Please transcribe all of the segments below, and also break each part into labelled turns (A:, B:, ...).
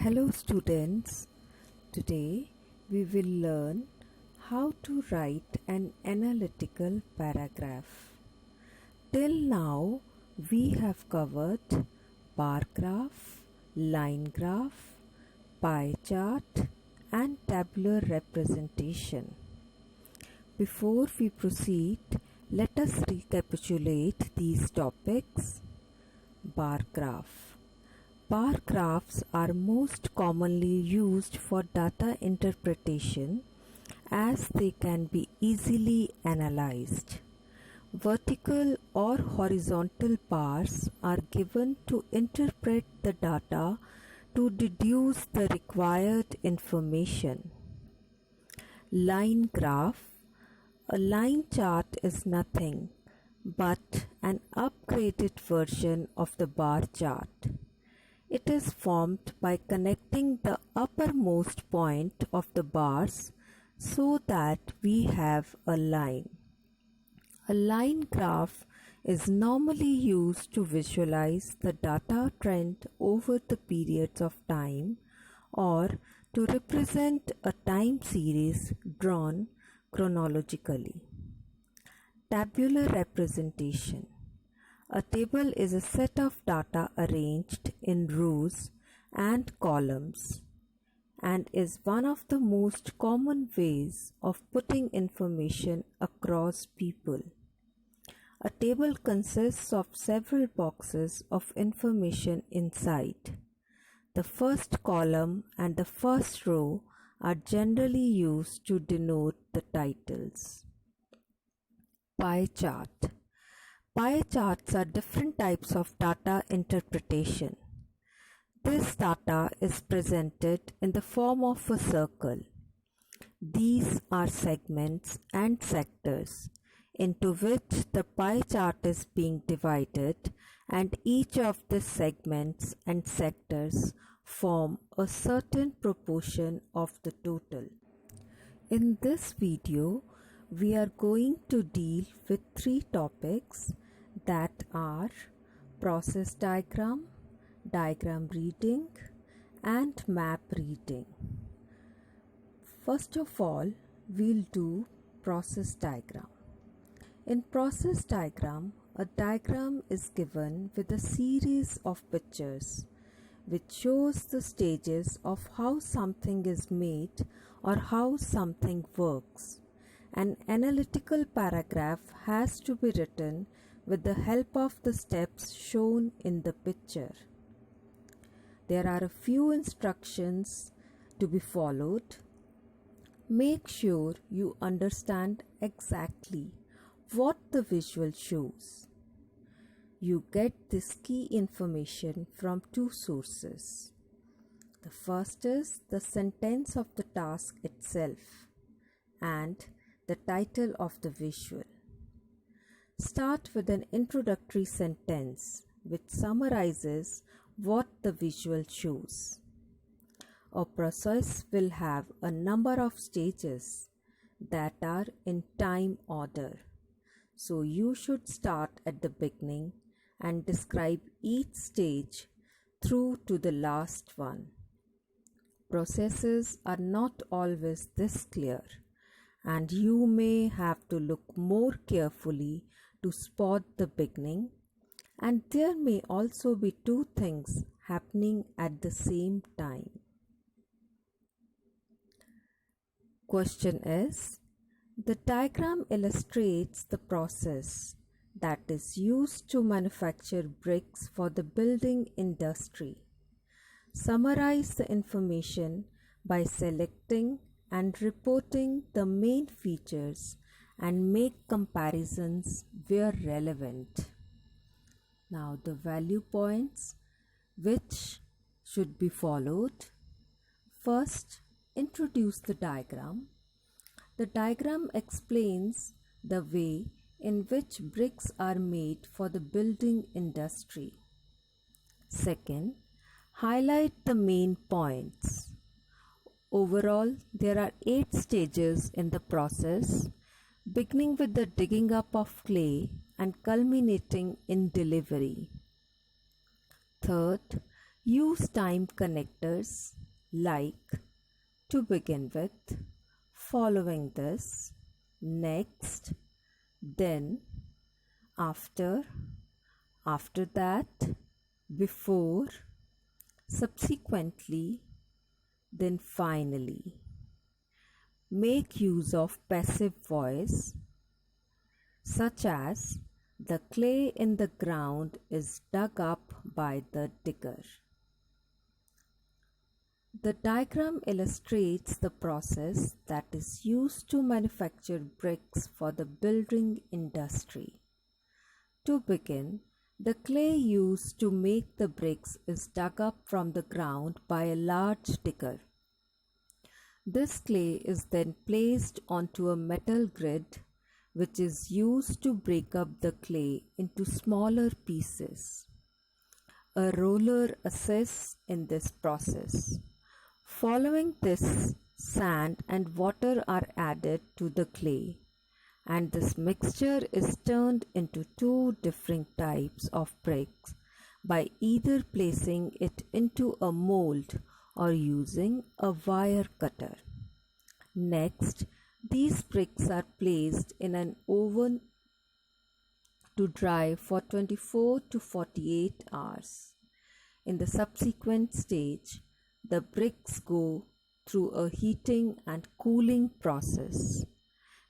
A: Hello students, today we will learn how to write an analytical paragraph. Till now we have covered bar graph, line graph, pie chart and tabular representation. Before we proceed, let us recapitulate these topics. Bar graph. Bar graphs are most commonly used for data interpretation as they can be easily analyzed. Vertical or horizontal bars are given to interpret the data to deduce the required information. Line graph. A line chart is nothing but an upgraded version of the bar chart. It is formed by connecting the uppermost point of the bars so that we have a line. A line graph is normally used to visualize the data trend over the periods of time or to represent a time series drawn chronologically. Tabular representation. A table is a set of data arranged in rows and columns and is one of the most common ways of putting information across people. A table consists of several boxes of information inside. The first column and the first row are generally used to denote the titles. Pie chart. Pie charts are different types of data interpretation. This data is presented in the form of a circle. These are segments and sectors into which the pie chart is being divided, and each of the segments and sectors form a certain proportion of the total. In this video, we are going to deal with three topics that are process diagram, diagram reading and map reading. First of all, we'll do process diagram. In process diagram, a diagram is given with a series of pictures which shows the stages of how something is made or how something works. An analytical paragraph has to be written with the help of the steps shown in the picture. There are a few instructions to be followed. Make sure you understand exactly what the visual shows. You get this key information from two sources. The first is the sentence of the task itself and the title of the visual. Start with an introductory sentence which summarizes what the visual shows. A process will have a number of stages that are in time order. So you should start at the beginning and describe each stage through to the last one. Processes are not always this clear, and you may have to look more carefully to spot the beginning, and there may also be two things happening at the same time. Question is, the diagram illustrates the process that is used to manufacture bricks for the building industry. Summarize the information by selecting and reporting the main features and make comparisons where relevant. Now the value points which should be followed. First, introduce the diagram. The diagram explains the way in which bricks are made for the building industry. Second, highlight the main points. Overall, there are 8 stages in the process, beginning with the digging up of clay and culminating in delivery. Third, Use time connectors like to begin with, following this, next, then, after that, before, subsequently, then finally. Make use of passive voice such as the clay in the ground is dug up by the digger. The diagram illustrates the process that is used to manufacture bricks for the building industry. To begin, the clay used to make the bricks is dug up from the ground by a large digger. This clay is then placed onto a metal grid, which is used to break up the clay into smaller pieces. A roller assists in this process. Following this, sand and water are added to the clay, and this mixture is turned into two different types of bricks by either placing it into a mold or using a wire cutter. Next, these bricks are placed in an oven to dry for 24 to 48 hours. In the subsequent stage, the bricks go through a heating and cooling process.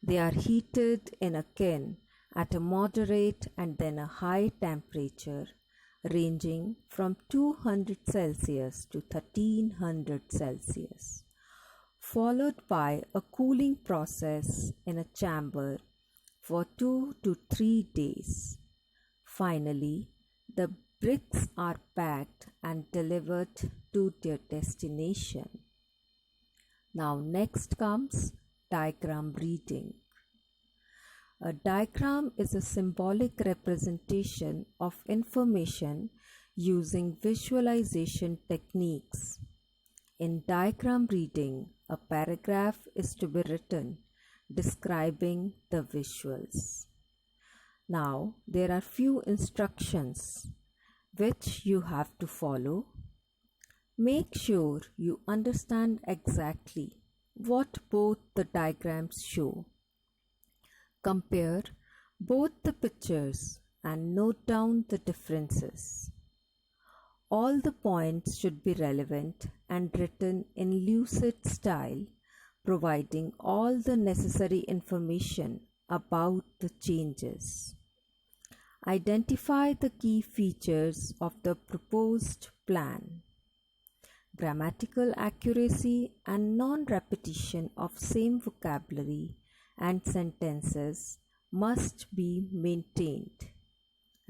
A: They are heated in a kiln at a moderate and then a high temperature ranging from 200 Celsius to 1300 Celsius, followed by a cooling process in a chamber for 2 to 3 days. Finally, the bricks are packed and delivered to their destination. Now next comes diagram reading. A diagram is a symbolic representation of information using visualization techniques. In diagram reading, a paragraph is to be written describing the visuals. Now there are few instructions which you have to follow. Make sure you understand exactly what both the diagrams show. Compare both the pictures and note down the differences. All the points should be relevant and written in lucid style, providing all the necessary information about the changes. Identify the key features of the proposed plan. Grammatical accuracy and non-repetition of same vocabulary and sentences must be maintained.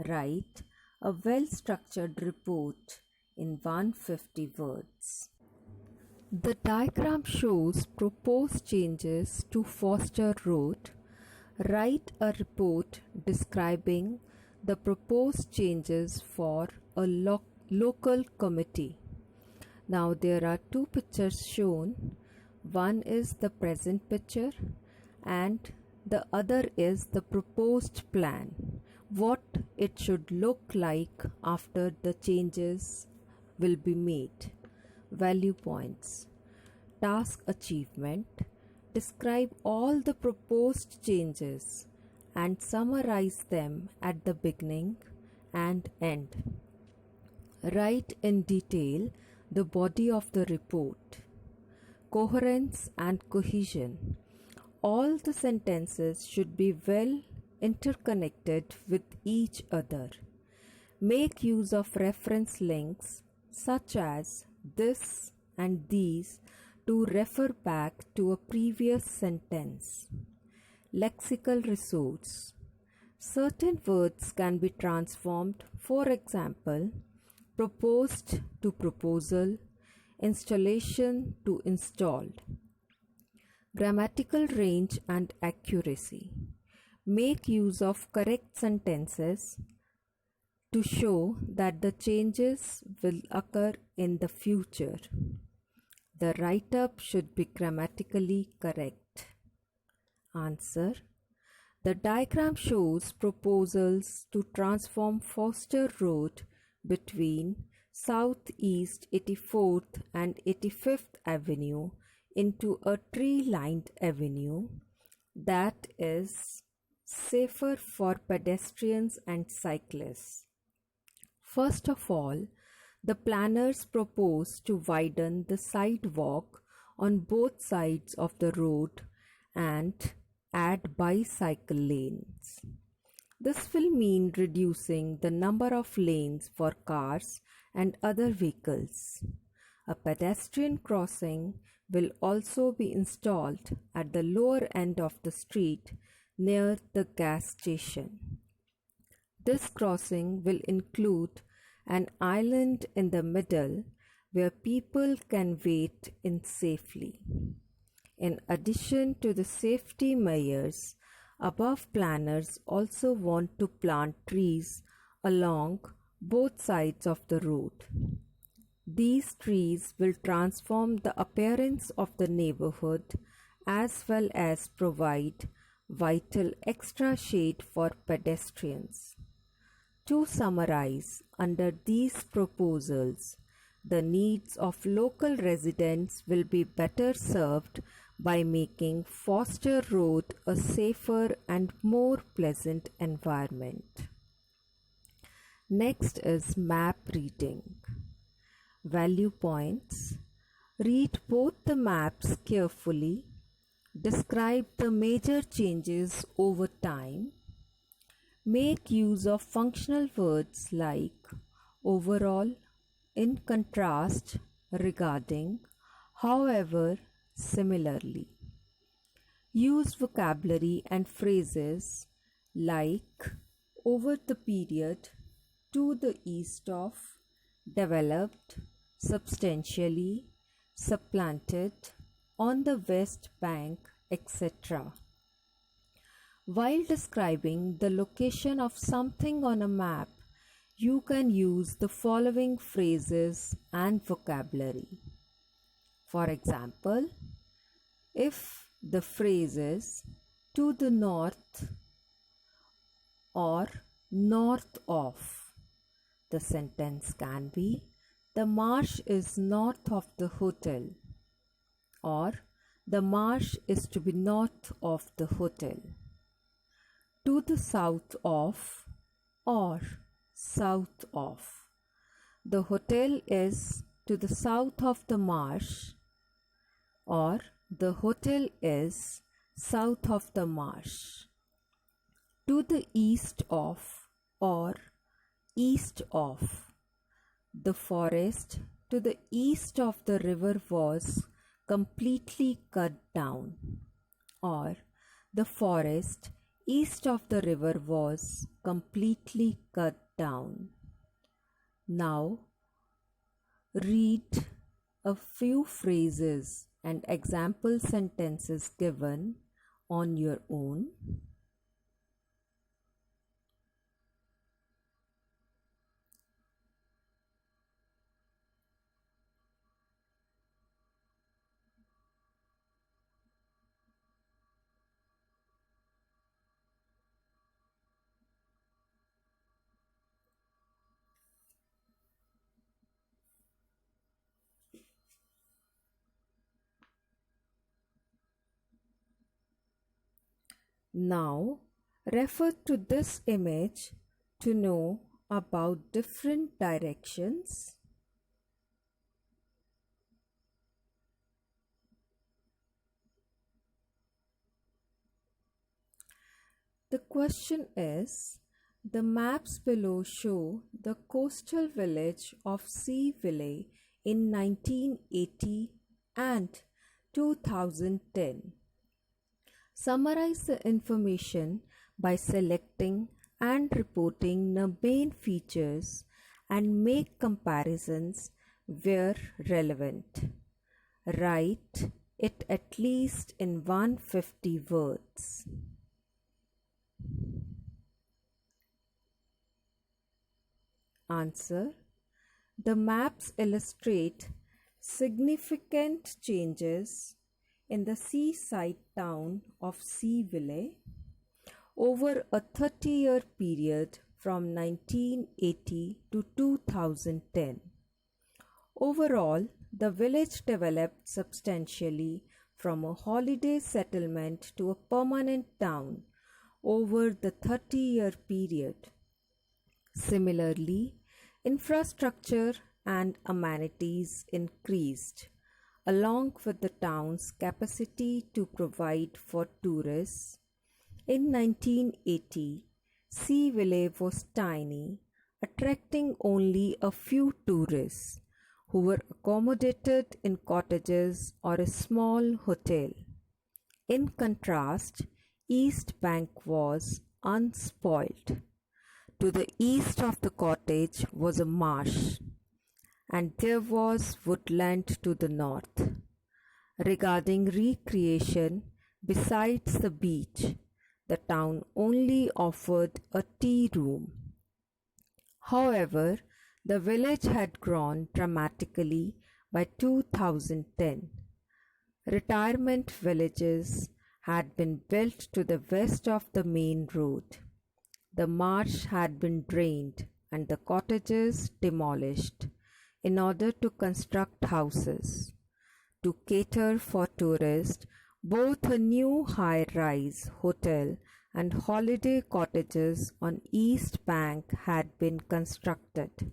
A: Write a well-structured report in 150 words. The diagram shows proposed changes to Foster Road. Write a report describing the proposed changes for a local committee. Now there are two pictures shown. One is the present picture and the other is the proposed plan. What it should look like after the changes will be made. Value points. Task achievement. Describe all the proposed changes and summarize them at the beginning and end. Write in detail the body of the report. Coherence and cohesion. All the sentences should be well interconnected with each other. Make use of reference links such as this and these to refer back to a previous sentence. Lexical resource. Certain words can be transformed, for example, proposed to proposal, installation to installed. Grammatical range and accuracy. Make use of correct sentences to show that the changes will occur in the future. The write-up should be grammatically correct. Answer. The diagram shows proposals to transform Foster Road between Southeast 84th and 85th Avenue into a tree-lined avenue that is safer for pedestrians and cyclists. First of all, the planners propose to widen the sidewalk on both sides of the road and add bicycle lanes. This will mean reducing the number of lanes for cars and other vehicles. A pedestrian crossing will also be installed at the lower end of the street near the gas station. This crossing will include an island in the middle where people can wait in safely. In addition to the safety measures, above planners also want to plant trees along both sides of the road. These trees will transform the appearance of the neighborhood as well as provide vital extra shade for pedestrians. To summarize, under these proposals, the needs of local residents will be better served by making Foster Road a safer and more pleasant environment. Next is map reading. Value points. Read both the maps carefully. Describe the major changes over time. Make use of functional words like overall, in contrast, regarding, however, similarly. Use vocabulary and phrases like over the period, to the east of, developed, substantially, supplanted, on the west bank, etc. While describing the location of something on a map, you can use the following phrases and vocabulary. For example, if the phrase is to the north or north of, the sentence can be the marsh is north of the hotel, or the marsh is to be north of the hotel. To the south of or south of, the hotel is to the south of the marsh, or the hotel is south of the marsh. To the east of or east of, the forest to the east of the river was completely cut down, or the forest east of the river was completely cut down. Now, read a few phrases and example sentences given on your own. Now, refer to this image to know about different directions. The question is, the maps below show the coastal village of Seaville in 1980 and 2010. Summarize the information by selecting and reporting the main features and make comparisons where relevant. Write it at least in 150 words. Answer. The maps illustrate significant changes in the seaside town of Seaville over a 30-year period from 1980 to 2010. Overall, the village developed substantially from a holiday settlement to a permanent town over the 30-year period. Similarly, infrastructure and amenities increased, along with the town's capacity to provide for tourists. In 1980, Seaville was tiny, attracting only a few tourists who were accommodated in cottages or a small hotel. In contrast, East Bank was unspoilt. To the east of the cottage was a marsh, and there was woodland to the north. Regarding recreation, besides the beach, the town only offered a tea room. However, the village had grown dramatically by 2010. Retirement villages had been built to the west of the main road. The marsh had been drained and the cottages demolished in order to construct houses. To cater for tourists, both a new high-rise hotel and holiday cottages on East Bank had been constructed.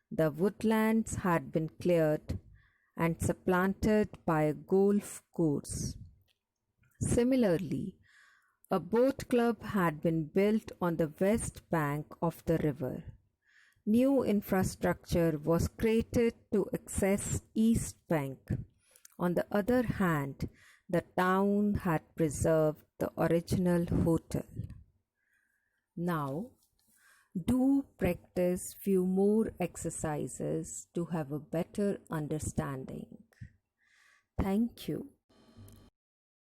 A: The woodlands had been cleared and supplanted by a golf course. Similarly, a boat club had been built on the west bank of the river. New infrastructure was created to access East Bank. On the other hand, the town had preserved the original hotel. Now, do practice few more exercises to have a better understanding. Thank you.